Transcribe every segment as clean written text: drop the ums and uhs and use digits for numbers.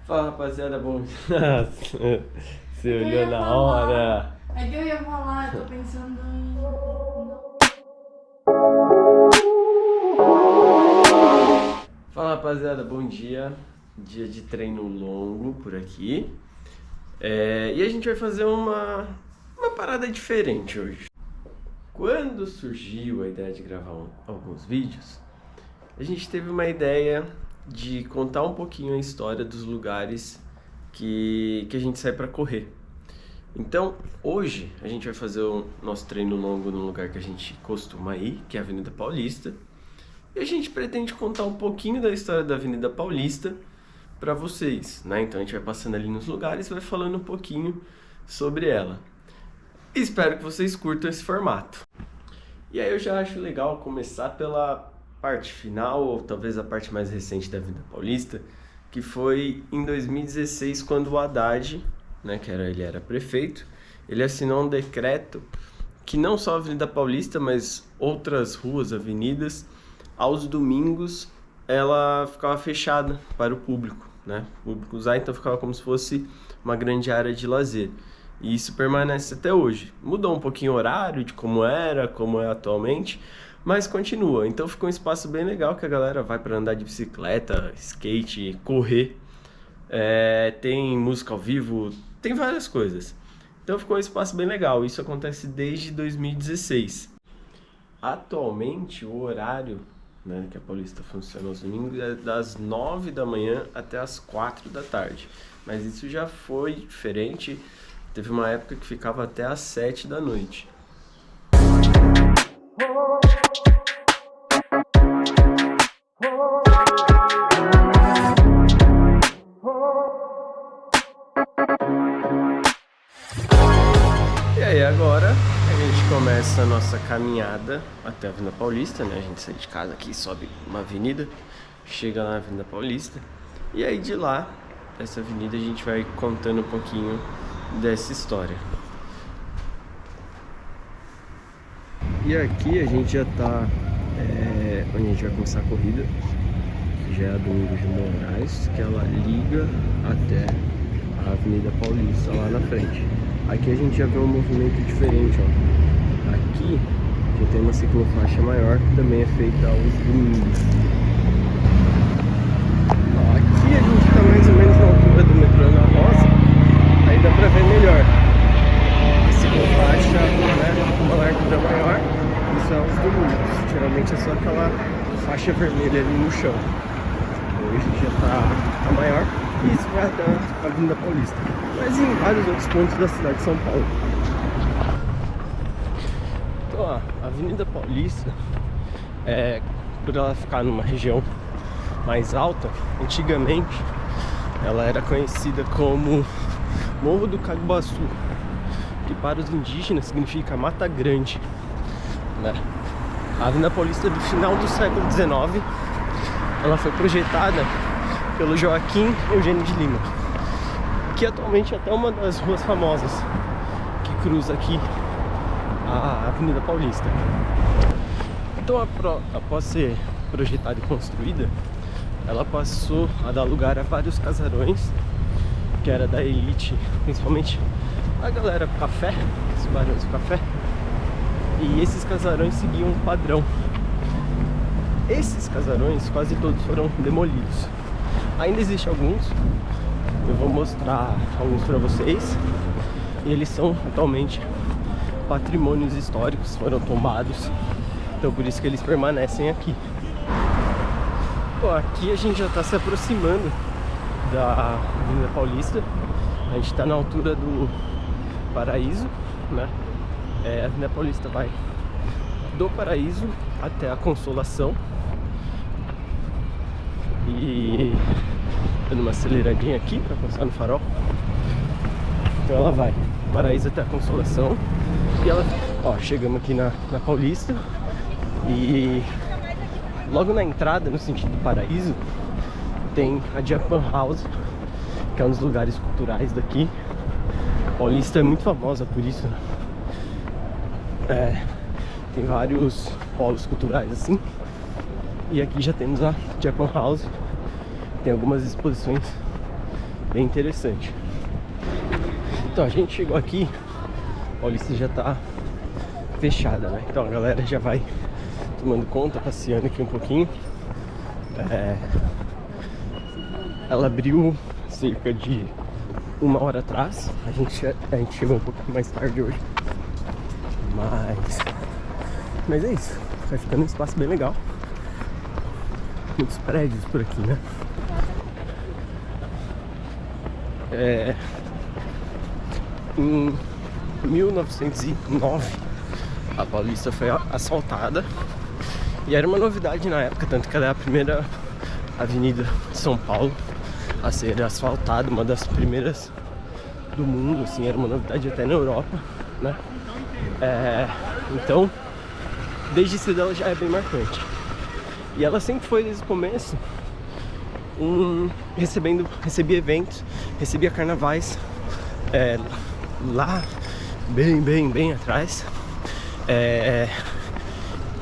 Fala rapaziada, bom dia. Você olhou na hora. É que eu ia falar, eu tô pensando em. Fala rapaziada, bom dia. Dia de treino longo por aqui. E a gente vai fazer uma parada diferente hoje. Quando surgiu a ideia de gravar alguns vídeos, a gente teve uma ideia de contar um pouquinho a história dos lugares que a gente sai para correr. Então, hoje a gente vai fazer o nosso treino longo num lugar que a gente costuma ir, que é a Avenida Paulista. E a gente pretende contar um pouquinho da história da Avenida Paulista para vocês, né? Então a gente vai passando ali nos lugares e vai falando um pouquinho sobre ela. E espero que vocês curtam esse formato. E aí eu já acho legal começar pela parte final, ou talvez a parte mais recente da Avenida Paulista, que foi em 2016, quando o Haddad, né, ele era prefeito, ele assinou um decreto que não só a Avenida Paulista, mas outras ruas, avenidas, aos domingos ela ficava fechada para o público, né? O público usar, então ficava como se fosse uma grande área de lazer. E isso permanece até hoje. Mudou um pouquinho o horário de como era, como é atualmente, mas continua. Então ficou um espaço bem legal que a galera vai para andar de bicicleta, skate, correr. Tem música ao vivo, tem várias coisas. Então ficou um espaço bem legal. Isso acontece desde 2016. Atualmente o horário, né, que a Paulista funciona aos domingos é das 9 da manhã até as 4 da tarde. Mas isso já foi diferente. Teve uma época que ficava até às 7 da noite. E aí agora a gente começa a nossa caminhada até a Avenida Paulista, né? A gente sai de casa aqui, sobe uma avenida, chega lá na Avenida Paulista. E aí de lá, dessa avenida, a gente vai contando um pouquinho dessa história. E aqui a gente já tá onde a gente vai começar a corrida, que já é a Domingos de Moraes, que ela liga até a Avenida Paulista lá na frente. Aqui a gente já vê um movimento diferente, ó. Aqui já tem uma ciclofaixa maior, que também é feita aos domingos. Ó, aqui a gente tá mais ou menos na altura do metrô Ana Rosa, aí dá pra ver melhor. A ciclofaixa, né, com uma largura maior, isso é aos domingos. Geralmente é só aquela faixa vermelha ali no chão. Hoje já tá maior. E isso vai até a Avenida Paulista, mas em vários outros pontos da cidade de São Paulo. Então, ó, a Avenida Paulista, por ela ficar numa região mais alta, antigamente ela era conhecida como Morro do Caguaçu, que para os indígenas significa Mata Grande, né? A Avenida Paulista do final do século XIX, ela foi projetada pelo Joaquim Eugênio de Lima, que atualmente é até uma das ruas famosas que cruza aqui a Avenida Paulista. Então, após ser projetada e construída, ela passou a dar lugar a vários casarões, que era da elite, principalmente a galera do café, os barões do café, e esses casarões seguiam um padrão. Esses casarões quase todos foram demolidos. Ainda existem alguns, eu vou mostrar alguns para vocês, e eles são atualmente patrimônios históricos, foram tombados, então por isso que eles permanecem aqui. Bom, aqui a gente já está se aproximando da Avenida Paulista, a gente está na altura do Paraíso, né? A Avenida Paulista vai do Paraíso até a Consolação. E dando uma aceleradinha aqui para passar no farol. Então ela vai do Paraíso até a Consolação. E ela, ó, chegamos aqui na Paulista. E logo na entrada, no sentido do Paraíso, tem a Japan House, que é um dos lugares culturais daqui. A Paulista é muito famosa por isso, né? Tem vários polos culturais assim. E aqui já temos a Japan House. Tem algumas exposições bem interessante. Então a gente chegou aqui, a Paulista já tá fechada, né? Então a galera já vai tomando conta, passeando aqui um pouquinho. Ela abriu cerca de 1 hora atrás. A gente chegou um pouquinho mais tarde hoje. Mas é isso. Vai ficando um espaço bem legal. Muitos prédios por aqui, né? Em 1909 a Paulista foi asfaltada. E era uma novidade na época, tanto que ela é a primeira avenida de São Paulo a ser asfaltada, uma das primeiras do mundo, assim, era uma novidade até na Europa, né? Então, desde cedo ela já é bem marcante. E ela sempre foi, desde o começo, recebia eventos, recebia carnavais, lá bem atrás,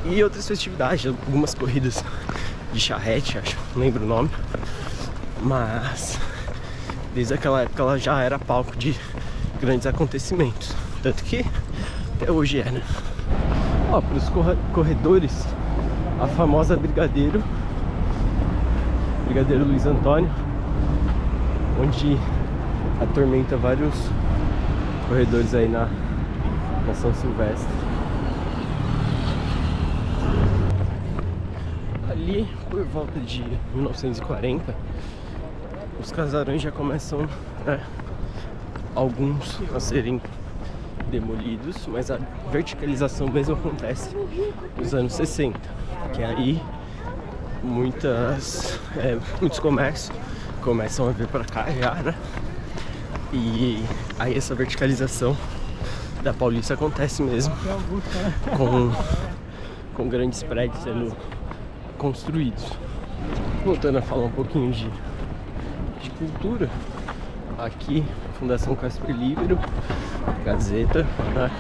e outras festividades, algumas corridas de charrete, acho, não lembro o nome, mas desde aquela época ela já era palco de grandes acontecimentos, tanto que até hoje é, né? Ó, para os corredores, a famosa Brigadeiro Luiz Antônio, onde atormenta vários corredores aí na São Silvestre. Ali, por volta de 1940, os casarões já começam, alguns a serem demolidos, mas a verticalização mesmo acontece nos anos 60, que aí muitos comércios começam a vir para cá já, né? E aí essa verticalização da Paulista acontece mesmo com grandes prédios sendo construídos. Voltando a falar um pouquinho de cultura, aqui Fundação Casper Libero, Gazeta, né?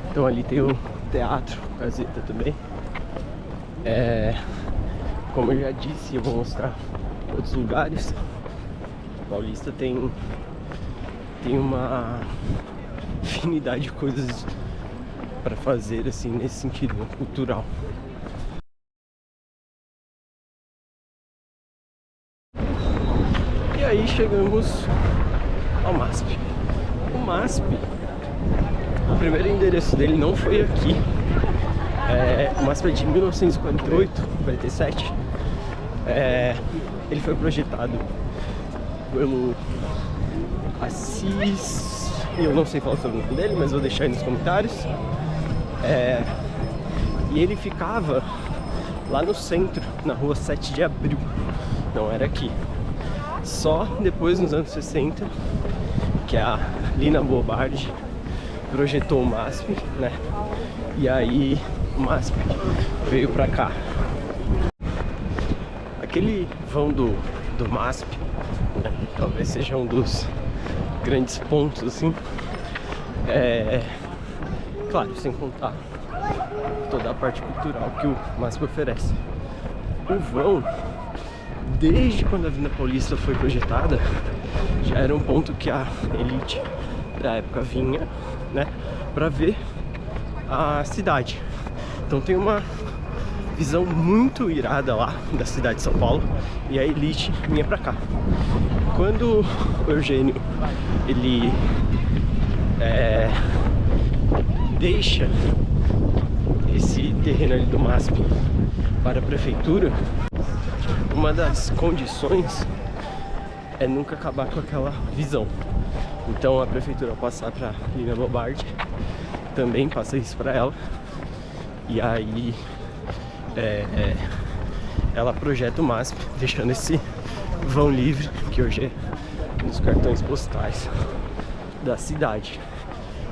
Então ali tem o Teatro Gazeta também. Como eu já disse, eu vou mostrar outros lugares. Paulista tem uma infinidade de coisas para fazer, assim, nesse sentido, né, cultural. E aí chegamos ao MASP. O MASP, o primeiro endereço dele não foi aqui. O MASP é de 1948, 47. Ele foi projetado pelo Assis, eu não sei falar sobre o nome dele, mas vou deixar aí nos comentários. E ele ficava lá no centro, na rua 7 de Abril, não era aqui. Só depois, nos anos 60, que a Lina Bobardi projetou o MASP, né? E aí o MASP veio pra cá. Aquele vão do MASP, né, talvez seja um dos grandes pontos, assim. Claro, sem contar toda a parte cultural que o MASP oferece. O vão, desde quando a Avenida Paulista foi projetada, já era um ponto que a elite da época vinha, né, pra ver a cidade. Então tem uma visão muito irada lá da cidade de São Paulo, e a elite vinha pra cá. Quando o Eugênio ele deixa esse terreno ali do MASP para a prefeitura, uma das condições é nunca acabar com aquela visão. Então a prefeitura, ao passar para Lina Bobardi, também passa isso para ela, e aí ela projeta o MASP, deixando esse vão livre, que hoje é um dos cartões postais da cidade.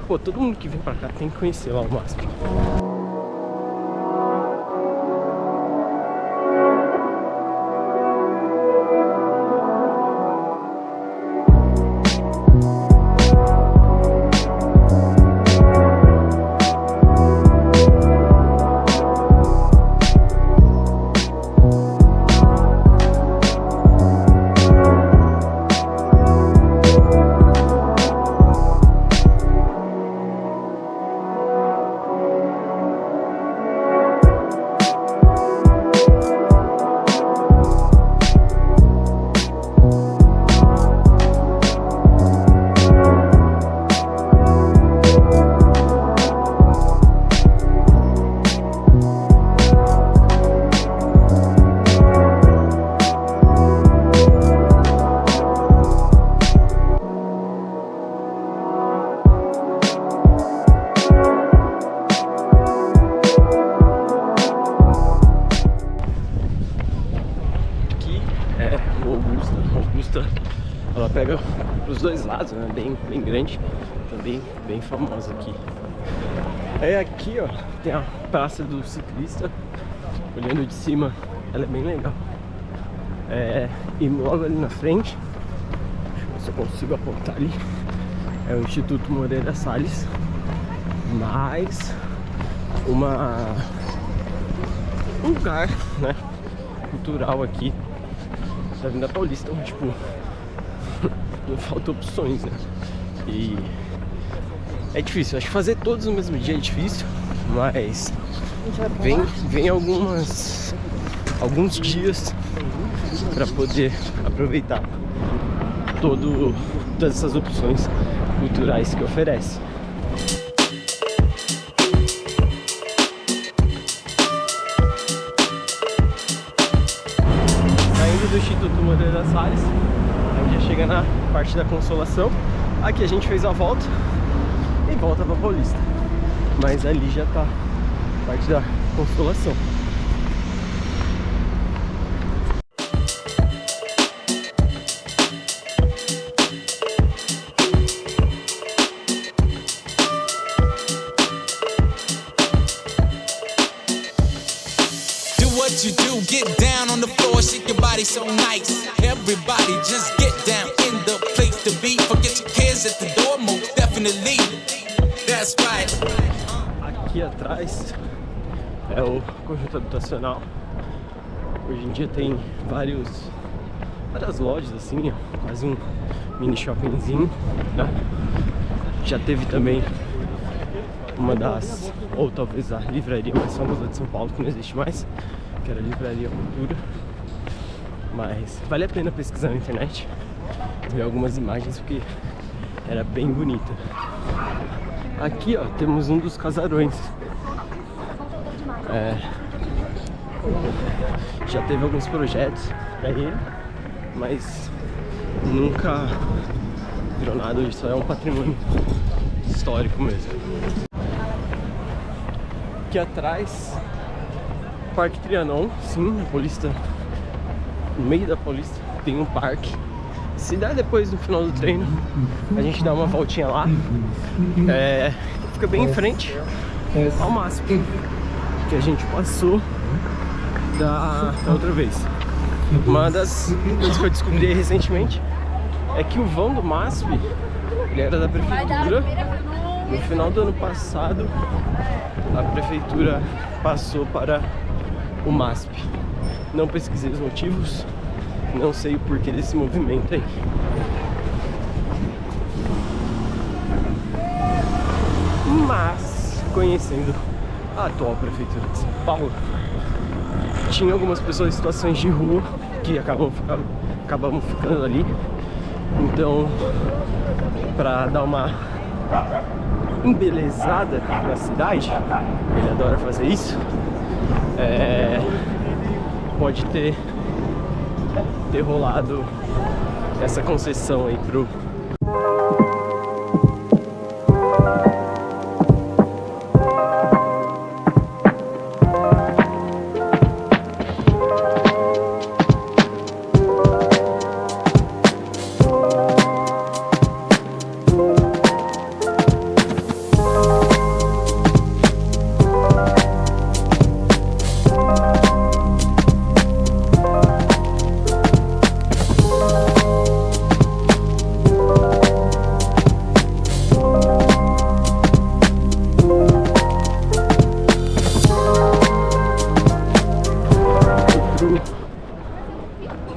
Pô, todo mundo que vem pra cá tem que conhecer lá o MASP. ela pega os dois lados, né? Bem grande, também bem famosa aqui. É aqui, ó, tem a Praça do Ciclista. Olhando de cima, ela é bem legal. E logo ali na frente, deixa eu ver se eu consigo apontar ali, é o Instituto Moreira Salles, mais um lugar, né, cultural aqui da Avenida Paulista. Então, tipo, não falta opções, né? E é difícil, acho que fazer todos no mesmo dia é difícil, mas vem alguns dias para poder aproveitar todas essas opções culturais que oferece. Saindo do Instituto Moreira Salles, a gente já chega na parte da Consolação. Aqui a gente fez a volta e volta para Paulista, mas ali já tá a parte da Consolação. What you do, get down on the floor, shake your body so nice. Everybody just get down in the place to be. Forget your cares at the door, most definitely. That's right. Aqui atrás é o conjunto habitacional. Hoje em dia tem várias lojas assim, quase um mini shoppingzinho, né? Já teve também uma das, ou talvez a livraria mais famosa de São Paulo, que não existe mais, que era a Livraria Cultura. Mas vale a pena pesquisar na internet, ver algumas imagens, porque era bem bonita. Aqui, ó, temos um dos casarões. Já teve alguns projetos pra ele, mas nunca virou nada. Hoje só é um patrimônio histórico mesmo. Aqui atrás, Parque Trianon, sim, na Paulista, no meio da Paulista tem um parque. Se der depois no final do treino, a gente dá uma voltinha lá. Fica bem em frente ao MASP, que a gente passou da outra vez. Uma das coisas que eu descobri recentemente é que o vão do MASP, ele era da prefeitura. No final do ano passado, a prefeitura passou para o MASP. Não pesquisei os motivos, não sei o porquê desse movimento aí. Mas, conhecendo a atual prefeitura de São Paulo, tinha algumas pessoas em situações de rua que acabavam ficando ali. Então, para dar uma embelezada na cidade, ele adora fazer isso, pode ter rolado essa concessão aí pro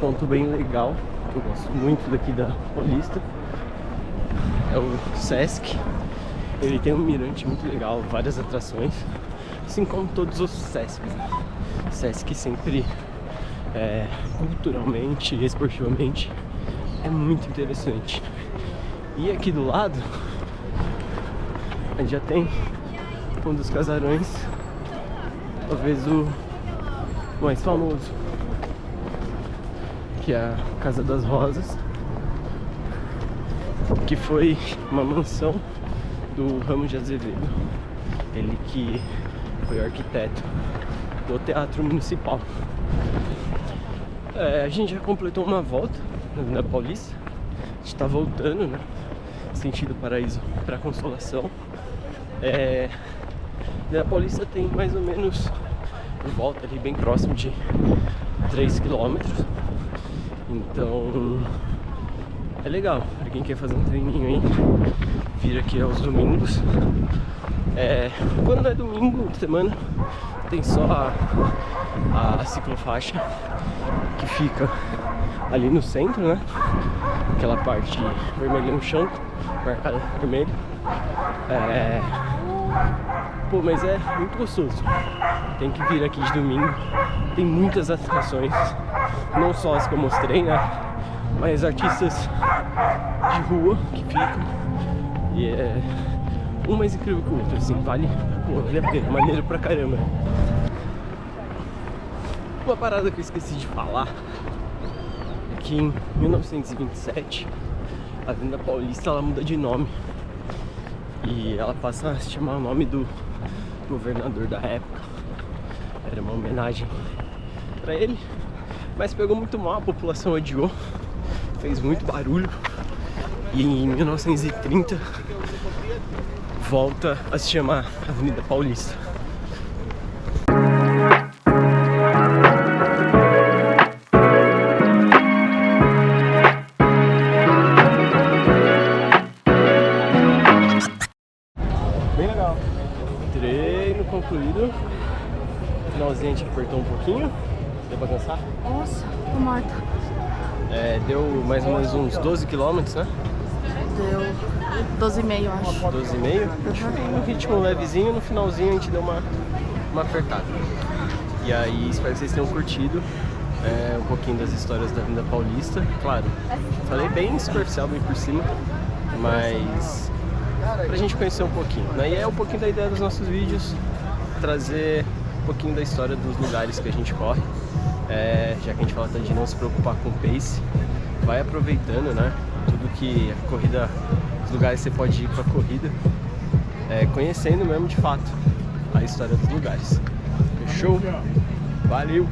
ponto bem legal, que eu gosto muito daqui da Paulista, é o Sesc. Ele tem um mirante muito legal, várias atrações, assim como todos os Sescs. Sesc sempre, culturalmente e esportivamente, é muito interessante. E aqui do lado, a gente já tem um dos casarões, talvez o mais famoso, que é a Casa das Rosas, que foi uma mansão do Ramos de Azevedo, ele que foi o arquiteto do Teatro Municipal. A gente já completou uma volta na Avenida Paulista. A gente tá voltando, né? Sentido Paraíso pra Consolação. A Paulista tem mais ou menos por volta ali, bem próximo de 3 km. Então é legal pra quem quer fazer um treininho aí, vir aqui aos domingos. Quando é domingo de semana, tem só a ciclofaixa que fica ali no centro, né? Aquela parte vermelha no chão, marcada vermelho. Pô, mas é muito gostoso. Tem que vir aqui de domingo. Tem muitas atrações, não só as que eu mostrei, né? Mas artistas de rua que ficam. E é um mais incrível que o outro, assim, vale a pena, maneiro pra caramba. Uma parada que eu esqueci de falar é que em 1927 a Avenida Paulista ela muda de nome e ela passa a se chamar o nome do governador da época. Era uma homenagem pra ele, mas pegou muito mal, a população odiou, fez muito barulho e em 1930 volta a se chamar Avenida Paulista. Bem legal. Treino concluído. No finalzinho a gente apertou um pouquinho. Deu pra cansar? Nossa, tô morta. Deu mais ou menos uns 12 km, né? Deu 12,5, eu acho. 12,5? Um ritmo levezinho, no finalzinho a gente deu uma apertada. E aí, espero que vocês tenham curtido um pouquinho das histórias da Avenida Paulista. Claro, falei bem superficial, bem por cima, mas pra gente conhecer um pouquinho, né? E é um pouquinho da ideia dos nossos vídeos, trazer um pouquinho da história dos lugares que a gente corre. Já que a gente fala de não se preocupar com o pace, vai aproveitando, né? Tudo que a corrida, os lugares que você pode ir pra corrida, conhecendo mesmo de fato a história dos lugares. Fechou? Valeu!